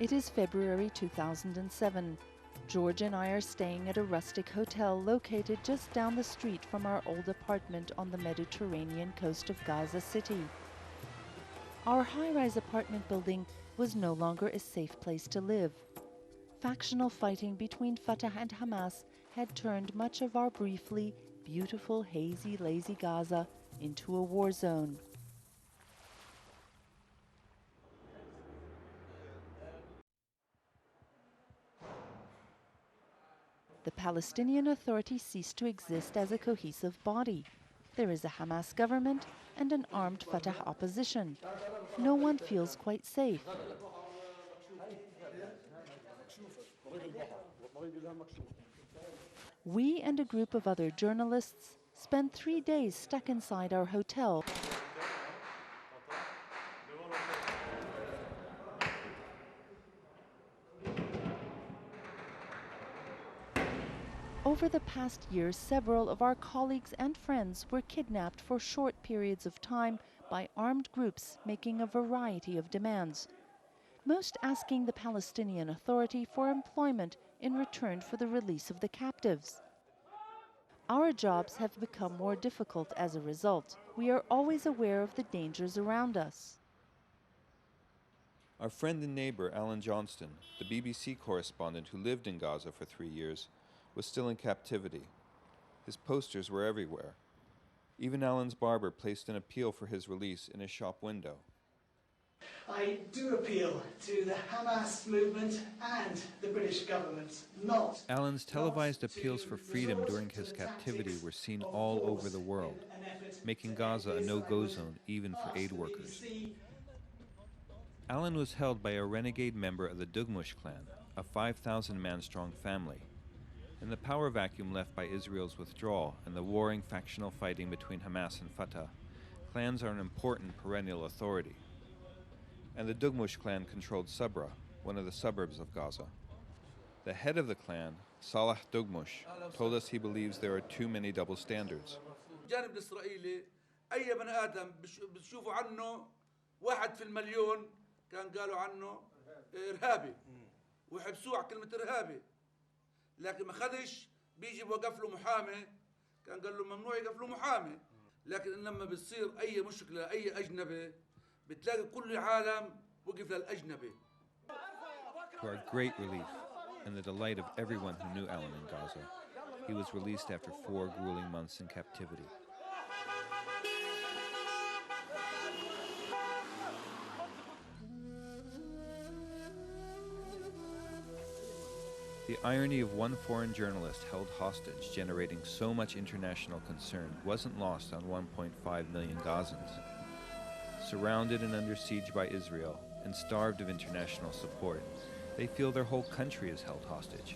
It is February 2007. George and I are staying at a rustic hotel located just down the street from our old apartment on the Mediterranean coast of Gaza City. Our high-rise apartment building was no longer a safe place to live. Factional fighting between Fatah and Hamas had turned much of our briefly beautiful, hazy, lazy Gaza into a war zone. The Palestinian Authority ceased to exist as a cohesive body. There is a Hamas government and an armed Fatah opposition. No one feels quite safe. We and a group of other journalists spent 3 days stuck inside our hotel. Over the past year, several of our colleagues and friends were kidnapped for short periods of time by armed groups making a variety of demands, most asking the Palestinian Authority for employment in return for the release of the captives. Our jobs have become more difficult as a result. We are always aware of the dangers around us. Our friend and neighbor Alan Johnston, the BBC correspondent who lived in Gaza for 3 years, was still in captivity. His posters were everywhere. Even Alan's barber placed an appeal for his release in his shop window. I do appeal to the Hamas movement and the British government, not... Alan's televised appeals for freedom during his captivity were seen all over the world, making Gaza a no-go zone even for aid workers. Alan was held by a renegade member of the Dugmush clan, a 5,000-man strong family. In the power vacuum left by Israel's withdrawal and the warring factional fighting between Hamas and Fatah, clans are an important perennial authority. And the Dugmush clan controlled Sabra, one of the suburbs of Gaza. The head of the clan, Salah Dugmush, told us he believes there are too many double standards. الجانب الإسرائيلي أي بني آدم بتشوفوا عنه 1 في المليون كان قالوا عنه إرهابي وحبسوه على كلمة إرهابي. لكن ما خدش بيجي بوقف له محامي كان قال له ممنوع يقف له محامي. لكن لما بتصير أي مشكلة أي أجنبي بتلاقي كل العالم وقف للأجنبي. To our great relief and the delight of everyone who knew Alan in Gaza, he was released after 4 grueling months in captivity. The irony of one foreign journalist held hostage generating so much international concern wasn't lost on 1.5 million Gazans. Surrounded and under siege by Israel and starved of international support, they feel their whole country is held hostage.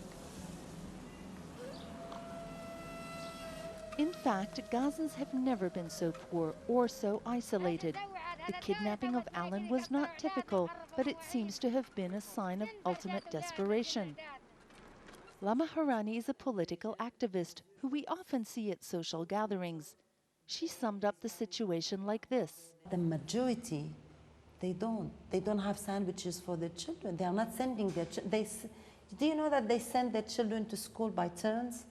In fact, Gazans have never been so poor or so isolated. The kidnapping of Alan was not typical, but it seems to have been a sign of ultimate desperation. Lama Harani is a political activist who we often see at social gatherings. She summed up the situation like this. The majority, they don't have sandwiches for their children. They are not sending their children. Do you know that they send their children to school by turns?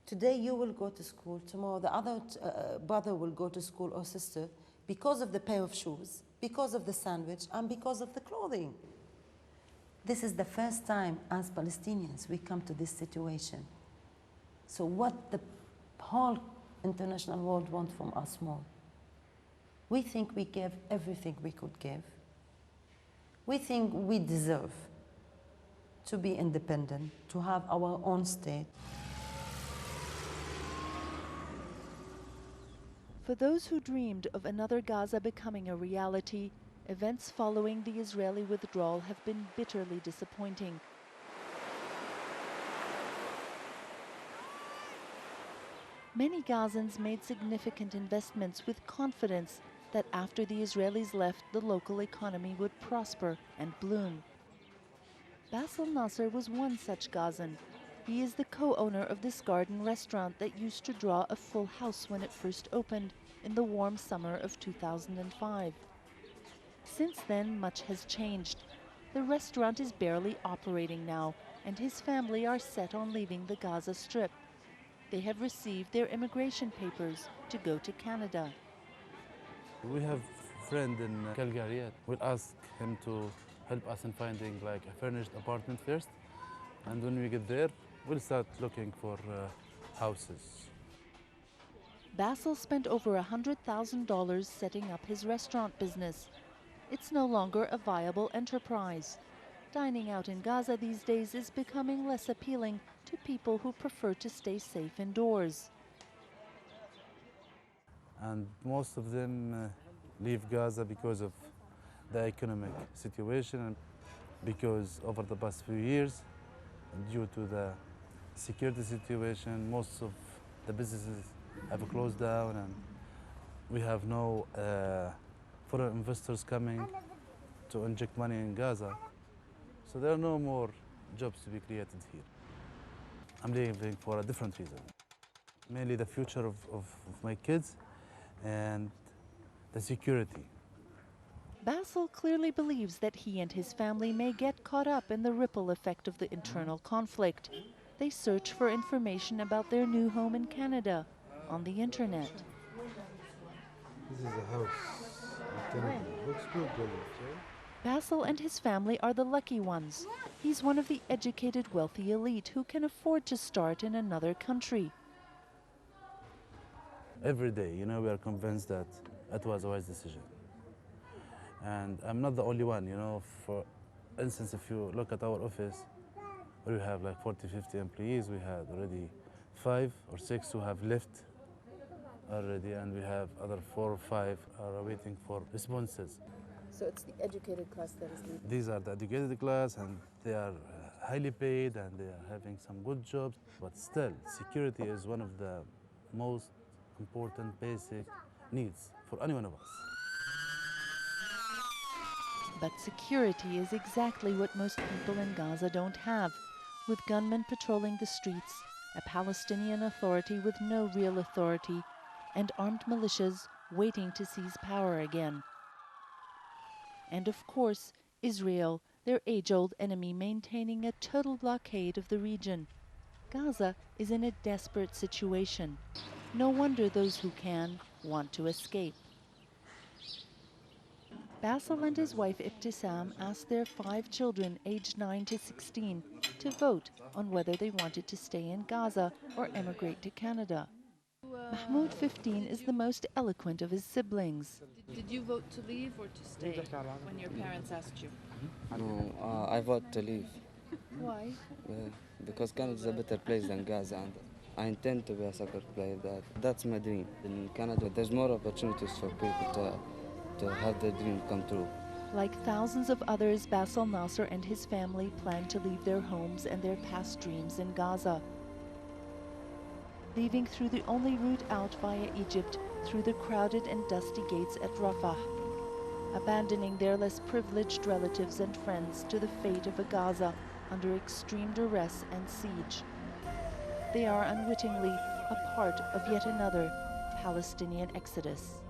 Today you will go to school, tomorrow the other brother will go to school or sister because of the pair of shoes, because of the sandwich, and because of the clothing. This is the first time as Palestinians we come to this situation. So what the whole international world wants from us more? We think we gave everything we could give. We think we deserve to be independent, to have our own state. For those who dreamed of another Gaza becoming a reality, events following the Israeli withdrawal have been bitterly disappointing. Many Gazans made significant investments with confidence that after the Israelis left, the local economy would prosper and bloom. Basil Nasser was one such Gazan. He is the co-owner of this garden restaurant that used to draw a full house when it first opened in the warm summer of 2005. Since then, much has changed. The restaurant is barely operating now, and his family are set on leaving the Gaza Strip. They have received their immigration papers to go to Canada. We have a friend in Calgary. We'll ask him to help us in finding like a furnished apartment first. And when we get there, we'll start looking for houses. Basil spent over $100,000 setting up his restaurant business. It's no longer a viable enterprise. Dining out in Gaza these days is becoming less appealing to people who prefer to stay safe indoors. And most of them leave Gaza because of the economic situation and because over the past few years, due to the security situation, most of the businesses have closed down and we have no foreign investors coming to inject money in Gaza. So there are no more jobs to be created here. I'm leaving for a different reason. Mainly the future of my kids and the security. Basil clearly believes that he and his family may get caught up in the ripple effect of the internal conflict. They search for information about their new home in Canada on the internet. This is a house. Looks good, Basil and his family are the lucky ones. He's one of the educated, wealthy elite who can afford to start in another country. Every day, we are convinced that it was a wise decision. And I'm not the only one, For instance, if you look at our office, we have like 40, 50 employees. We had already 5 or 6 who have left already, and we have other 4 or 5 are waiting for responses. So it's the educated class that is leaving. These are the educated class, and they are highly paid, and they are having some good jobs. But still, security is one of the most important basic needs for any one of us. But security is exactly what most people in Gaza don't have, with gunmen patrolling the streets, a Palestinian Authority with no real authority, and armed militias waiting to seize power again. And of course, Israel, their age-old enemy, maintaining a total blockade of the region. Gaza is in a desperate situation. No wonder those who can want to escape. Basil and his wife Ibtisam asked their 5 children aged 9 to 16 to vote on whether they wanted to stay in Gaza or emigrate to Canada. Mahmoud, 15, is the most eloquent of his siblings. Did you vote to leave or to stay when your parents asked you? No, I vote to leave. Why? Because Canada is a better place than Gaza, and I intend to be a soccer player. That's my dream. In Canada, there's more opportunities for people to have their dream come true. Like thousands of others, Basil Nasser and his family plan to leave their homes and their past dreams in Gaza, leaving through the only route out via Egypt, through the crowded and dusty gates at Rafah, abandoning their less privileged relatives and friends to the fate of a Gaza under extreme duress and siege. They are unwittingly a part of yet another Palestinian exodus.